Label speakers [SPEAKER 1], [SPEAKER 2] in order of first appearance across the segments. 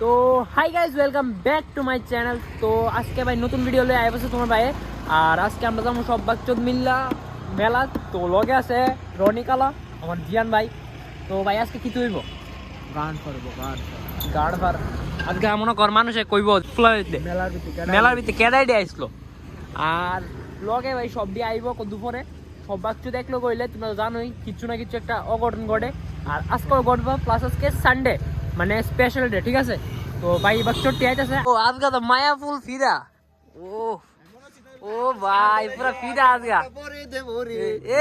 [SPEAKER 1] তো hi guys welcome back to my channel. তো আজকে ভাই নতুন ভিডিও লয়ে আইবছে তোমার ভাই। আর আজকে আমরা যাবো সব বাচ্চোদ মিল্লা মেলা। তো লগে আছে রনি কালা আমার জিয়ান ভাই। তো ভাই আজকে কি তুইব
[SPEAKER 2] গান করবো
[SPEAKER 1] গাড় ভার আজকে মনে কর মানুষে কইব মেলার ভিতরে কেডাই দিয়ে আসলো। আর লগে ভাই সব দিয়ে আইব দুপুরে সব বাচ্চু দেখলো কইলে তোমরা জানোই কিছু না কিছু একটা অঘটন ঘটে। আর আজকেও ঘটবো প্লাস আজকে সানডে মানে স্পেশাল ডে, ঠিক আছে। তো ভাই বাচ্চোর টিয়াইতেছে ও আজকে তো মায়া ফুল ফিরা ও भाई पूरा फीदा आ गया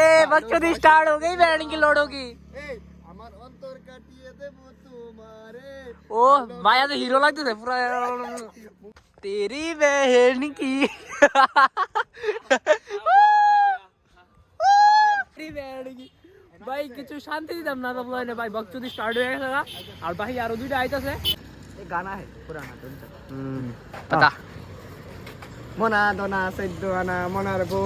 [SPEAKER 1] ए बच्चों दी स्टार्ट हो गई बैंड की लोड होगी
[SPEAKER 2] আমার অন্তর কাটিয়ে দেব তোমারে
[SPEAKER 1] ओ माया तो हीरो लगते थे पूरा तेरी बहन की तेरी बहन की भाई কিছু শান্তি দিতাম না তবলা না ভাই বকচুদি স্টার্ট হয়ে গেছে আর ভাই আরো দুইটা আইতাছে
[SPEAKER 2] এই গানা है পুরানা শুনছো
[SPEAKER 1] पता
[SPEAKER 2] মনা দনা সদ্য আনা মনার গো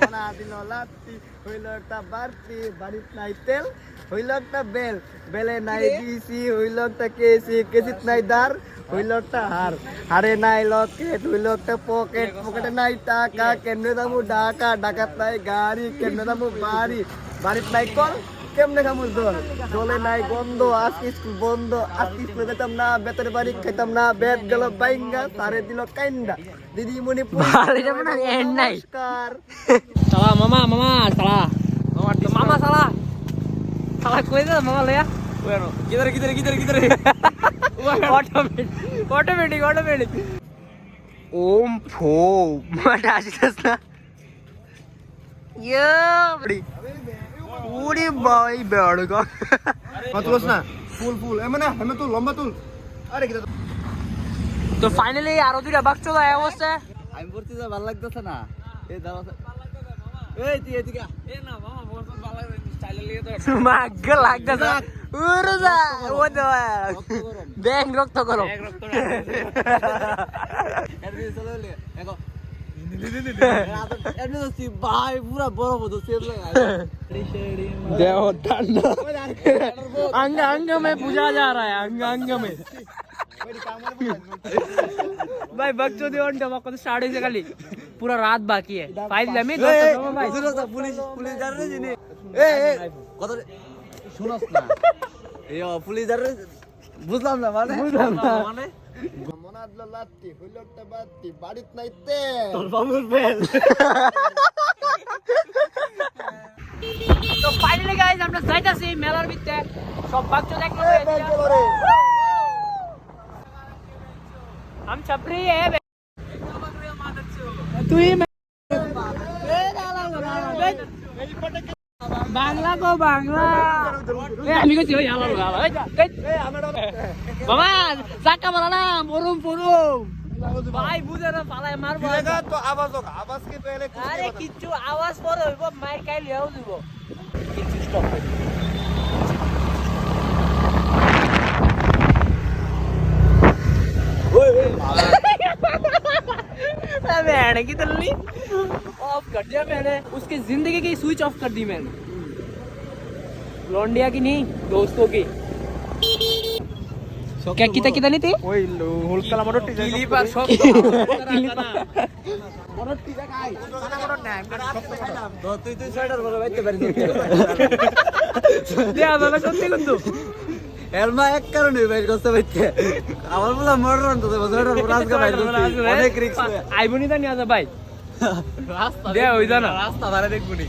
[SPEAKER 2] মনা দিল লাত্তি হইল একটা বাড়তি বাড়িত নাই তেল হইল একটা বেল বেলে নাই দিছি হইল একটা কেসি কেসিত নাই দার হইল একটা হার হারে নাই লকেট হইল একটা পকেট পকেটে নাই টাকা কেমনে যাবো ঢাকা ঢাকাত নাই গাড়ি কেমনে যাবো বাড়ি বাড়িত নাই কল কেমনে খামু জল জলে নাই গন্ধ আজকে স্কুল বন্ধ আজকে স্কুলে যেতাম না বেতের বাড়ি খাইতাম না বেত গেল বাইঙ্গা তারে দিল কাইন্দা দিদিমণি
[SPEAKER 1] নমস্কার সালা মামা মামা সালা মামা সালা সালা কই দে মামা লয়া bueno किधर ऑटोमेटिक ओम फो मत आजिस ना ये पूरी भाई बैठ गया
[SPEAKER 2] मतलस ना ফুল এমনে আমি তো লম্বা তুল আরে কি
[SPEAKER 1] তো ফাইনালি আরো দুইটা বাক্স আয়া হচ্ছে
[SPEAKER 2] আমি বলতে যা ভালো লাগতেছে না এই দাও এই তুই এদিকে এ না মামা বহুত ভালো লাগে স্টাইলে লিয়ে তো
[SPEAKER 1] মাগ লাগতেছে উরুজা ও তো ব্যাং রক্ত করো
[SPEAKER 2] এর দিয়ে চলে লে দেখো এমনি তো ভাই পুরো বড় বড় সেভ লাগায়
[SPEAKER 1] देव ठंडा अंग में पूजा जा रहा है अंग में भाई बकचोदी ऑन टमा को स्टार्ट होइছে খালি পুরো রাত বাকি है ফাইল আমি ভাই
[SPEAKER 2] পুলিশ যার রে জিনি এ কত শুনছ না এই পুলিশ যার বুঝলাম না মানে মনাদলা লাত্তি হইল একটা বাত্তি বাড়িত নাই তেল তোর বাবুর বেল
[SPEAKER 1] তো ফাইনালি গাইস আমরা যাইতাছি মেলার ভিতরে সব বাচ্চা দেখলো हम छपरी है তুই বাংলা গো বাংলা আমি কইছি ওই আমার বাবা চাকা মারা না মরুম পরুম ভাই বুঝে না পালায় মারবো
[SPEAKER 2] তো আওয়াজ কি পেলে
[SPEAKER 1] আরে কিচ্ছু আওয়াজ পরে হইব মাইর খাই লিয়াও দিব কিচ্ছু স্টপ मैंने की तल्ली ऑफ कर दिया मैंने उसकी जिंदगी की स्विच ऑफ कर दी मैंने लौंडिया की नहीं दोस्तों की क्या कितना नहीं थी
[SPEAKER 2] ওই হুলকালা মোটর টি
[SPEAKER 1] ক্লিপার সব
[SPEAKER 2] মোটর টি দেখাই কানা মোটর না আমি শক্ত খাইলাম তুই সোয়েটার বলে বাইতে পারিস
[SPEAKER 1] দেয়া দাদা করতে কিন্তু
[SPEAKER 2] এলমা এক কারণে বাইর করতে বাইতে আমার বলা মোটর আনতে সোয়েটার রাজগা বাইর করতে অনেক রিস্ক
[SPEAKER 1] আইবনি তা নিয়া যা ভাই রাস্তা দে ওই জানা
[SPEAKER 2] রাস্তা ধারে দেখবনি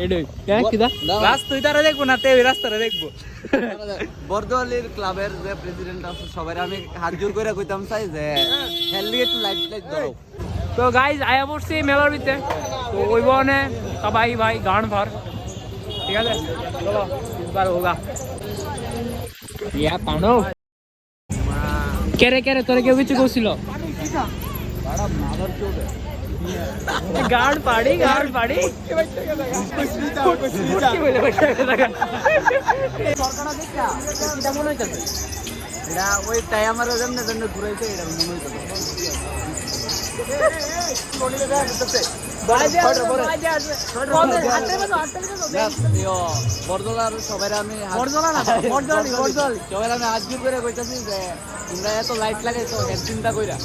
[SPEAKER 1] এডই কেন কিদা রাস্তা তুই তারা দেখবো না তে ওই রাস্তাটা দেখবো
[SPEAKER 2] বর্দওয়ালির ক্লাবের যে প্রেসিডেন্ট আছে সবাই আমি হাত জোর করে কইতাম চাই যে হেলদি একটু লাইট দাও
[SPEAKER 1] তো গাইজ আয়া পড়ছি মেলার ভিতরে তো ওই বনে সবাই ভাই গান ভার ঠিক আছে চলো ইসবার হোগা ইয়া পানো কেরে তোরে কেউ কিছু কইছিল গান পাড়ি মনে হইতেছে
[SPEAKER 2] এটা ওই টাই আমার জন্য ঘুরাইছে এটা মনে হইতেছে বরদলার সবাই আমি সবাই আমি আজকে করে কইতাছি যে তোমরা এত লাইট লাগাইছো এক চিন্তা কইরা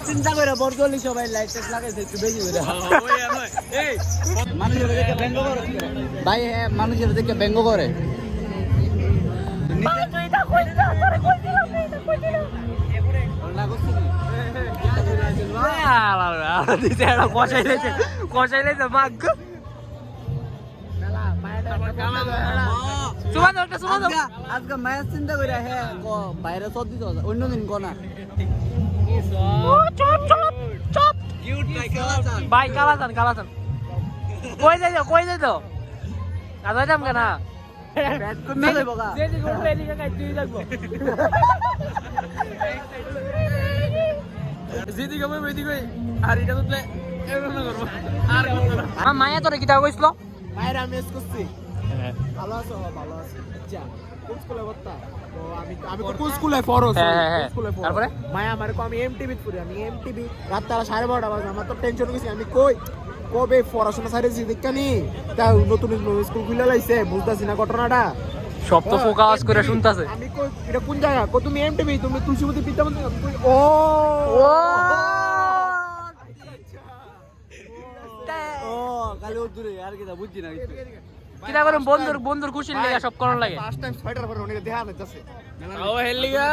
[SPEAKER 2] চিন্তা কইরা বরদলি সবাই লাইট লাগাইছে একটু বেশি করে মানুষের দেখে ব্যঙ্গ করে ভাই হ্যাঁ মানুষের দেখে ব্যঙ্গ করে
[SPEAKER 1] কষাইলেছে মাগ
[SPEAKER 2] আজকে মায়ের চিন্তা করে হ্যাঁ বাইরে সব দিত অন্যদিন কনা
[SPEAKER 1] ভাই কালাচান কই যাই তো কাজা যাম কেনা মায়া তোর কিতা কইছিল
[SPEAKER 2] মায়ের আমি এস করছি ভালো আছো ভালো আছো আচ্ছা কোন স্কুলে পড়তা তো আমি কোন স্কুলে পড়ো স্কুলে পড়ো
[SPEAKER 1] তারপরে
[SPEAKER 2] মায়া আমারে কো আমি এমটিভি পড়ি আমি এমটিভি রাত তারা 12:30 বাজে আমার তো টেনশন হইছে আমি কই কবে পড়াশোনা সাইরেছি দেখানি তা নতুন স্কুল খুলে লাইছে বুঝতাছি না ঘটনাটা
[SPEAKER 1] সব তো ফোকাস করে শুনতাছে
[SPEAKER 2] আমি কই এটা কোন জায়গা কো তুমি এমটিভি তুমি তুলসীমতি বিদ্যামন্দির ও ও কালে দূরে আর কি বুঝছি না
[SPEAKER 1] কিটা করে বন্ধুর খুশির লাগা সব করন লাগে
[SPEAKER 2] ফার্স্ট টাইম সোয়েটার পরে উনি দেখা যাচ্ছে
[SPEAKER 1] ও হেলিগা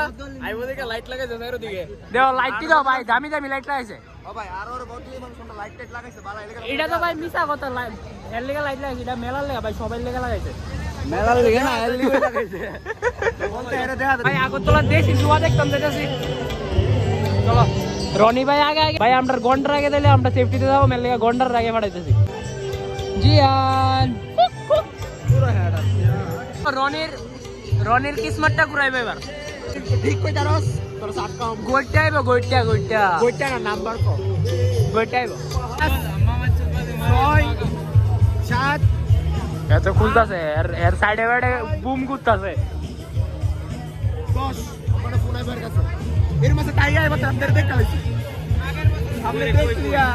[SPEAKER 1] আইবো দেখে লাইট লাগাইছে চাইরো দিকে দেও লাইট কি দাও ভাই দামি লাইট লাগাইছে
[SPEAKER 2] ও ভাই আর ওর বদলি মানুষ কোনটা লাইট টাইট লাগাইছে বালা
[SPEAKER 1] এটা তো ভাই মিছা কথা হেলিগা লাইট লাগাইছে এটা মেলার লাগা ভাই সবাই লাগা লাগাইছে
[SPEAKER 2] মেলার লাগে না হেলিগা লাগাইছে বলতে এরা দেখা
[SPEAKER 1] ভাই আগরতলা দেশি জুয়া দেখতাম যেতেছি চলো রনি ভাই আগে ভাই আমরা গন্ডার আগে দিলে আমরা সেফটিতে যাবো মেল লাগা গন্ডার আগে পাঠাইতেছি জিয়ান
[SPEAKER 2] পুরো হেড
[SPEAKER 1] রনির কিসমতটা ঘুরাইবে এবার
[SPEAKER 2] ঠিক কই দারস তোর সাত কাম
[SPEAKER 1] গোইটা আইব
[SPEAKER 2] কইটা না নাম্বার কো
[SPEAKER 1] গোইটা আইব
[SPEAKER 2] 6 7
[SPEAKER 1] এত খুলতাছে এর সাইডে বাইডে বুম করতাছে
[SPEAKER 2] 10 মানে ফোন আইবার কাছে এর মাসে টাই আইবা তো আপনাদের দেখা হইছে আপনি দেখলিয়া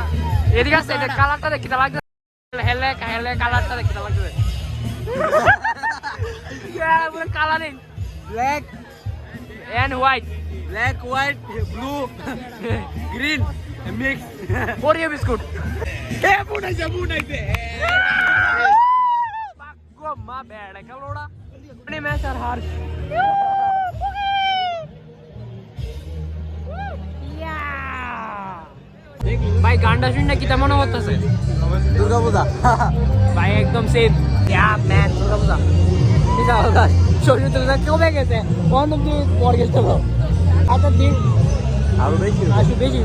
[SPEAKER 1] এদিকে আছে এটা কালারটা দেখিতে লাগছে হেলে কালারটা দেখিতে লাগছে ইয়া পুরো colouring
[SPEAKER 2] black
[SPEAKER 1] and white
[SPEAKER 2] blue green mix
[SPEAKER 1] Oreo biscuit
[SPEAKER 2] এ বুনাইছে
[SPEAKER 1] পাগো মা বেড়া কালোড়া আপনি ম্যাচ আর হার ভাই গান্ডা শুননা কি তেমন হতেছে
[SPEAKER 2] দুর্গা পূজা
[SPEAKER 1] ভাই একদম সেম ইয়া ম্যান দুর্গা পূজা ঠিক আছে শরীর তো কমে গেছে কোন দিন পর গেছে তো আচ্ছা দিন
[SPEAKER 2] আরো বেশি
[SPEAKER 1] বেশি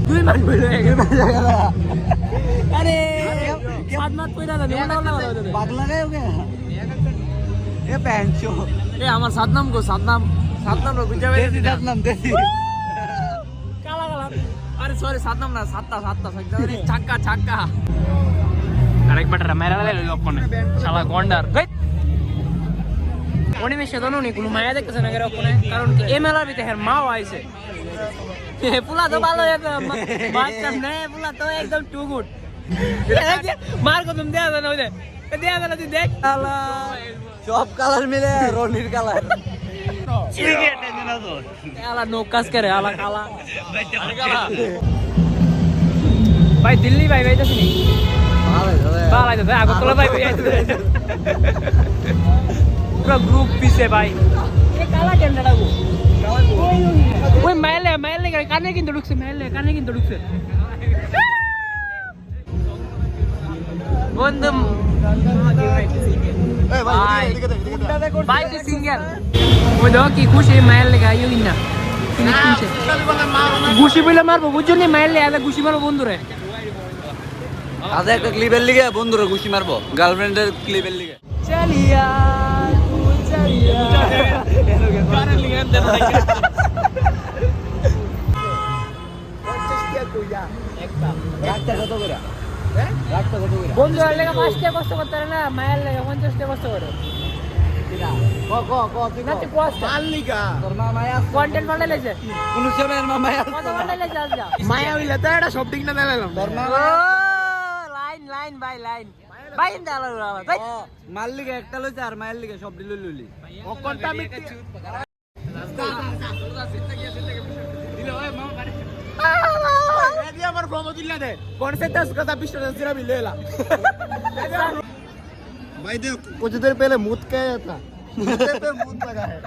[SPEAKER 1] দুই মান বলে আরে সাত মাস কইরা না
[SPEAKER 2] পাগলা রে ওকে এ পেনচো
[SPEAKER 1] এ আমার সাতনাম নো বুঝা
[SPEAKER 2] দেশি দেশি
[SPEAKER 1] কালা আরে সরি সাতনাম না সাতটা চাক্কা আরেকবার মেরা লইল কোনে শালা গন্ডার গই অনিমেষে তো নুনি কোনো মায়া দেখতেছে না কোনে কারণ কি এই মেলার ভিতরে হের মাও আইছে পুলা তো ভালো বাচ্চা নেই পুলা তো একদম টু গুড মার কো তুমি দেয়া না ওই দেয়া তুই দেখ
[SPEAKER 2] সব কালার মিলে রনির কালার
[SPEAKER 1] আলা নৌকাস করে আলা কালা ভাই দিল্লি ভাই যাইতাছি নি ভালো আইতাছে আগরতলা ভাই আইতাছে পুরো গ্রুপ পিছে ভাই এ কালা ক্যান্ডাটা গো ওই মাইলে কানে কিন্তু ঢুকছে বন্ধু ভাই কি সিঙ্গেল ওই দেখো কি খুশি মায়ের লেগে আইও কিনা ঘুষি বলে মারবো বুঝছো নি মায়ের লেগে ঘুষি মারবো বন্ধুরে
[SPEAKER 2] আজ একটা ক্লিপের লিগে বন্ধুরা ঘুষি মারবো গার্লফ্রেন্ডের ক্লিপের লিগে
[SPEAKER 1] চালিয়া বন্ধুরা লেগে 5 টাকা কষ্ট করতে না মায়ের লেগে 50 টাকা কষ্ট করে না তুই পোস্ট
[SPEAKER 2] মাল্লিকা
[SPEAKER 3] তোর মা মায়া আছে?
[SPEAKER 1] কন্টেন্ট বানাইছে
[SPEAKER 3] কোন সময় মা মায়া আছে?
[SPEAKER 1] কত বানাইছে আজকে
[SPEAKER 2] মায়া হইলে তো এটা সব ঠিক না দিলাম
[SPEAKER 3] তোর মা
[SPEAKER 1] ও লাইন লাইন ভাই লাইন ভাই ইন্দালা ভাই
[SPEAKER 3] মার লিগে একটা লইছে আর মায়ের লিগে সব দিল লইলি।
[SPEAKER 2] অকলটা মিটি আমার প্রমো দিলা দে কনসেপ্ট কথা পিছনে জিরা মিলেলা भाई देखो कुछ देर पहले मूत क्या था मूत पे मूत लगा है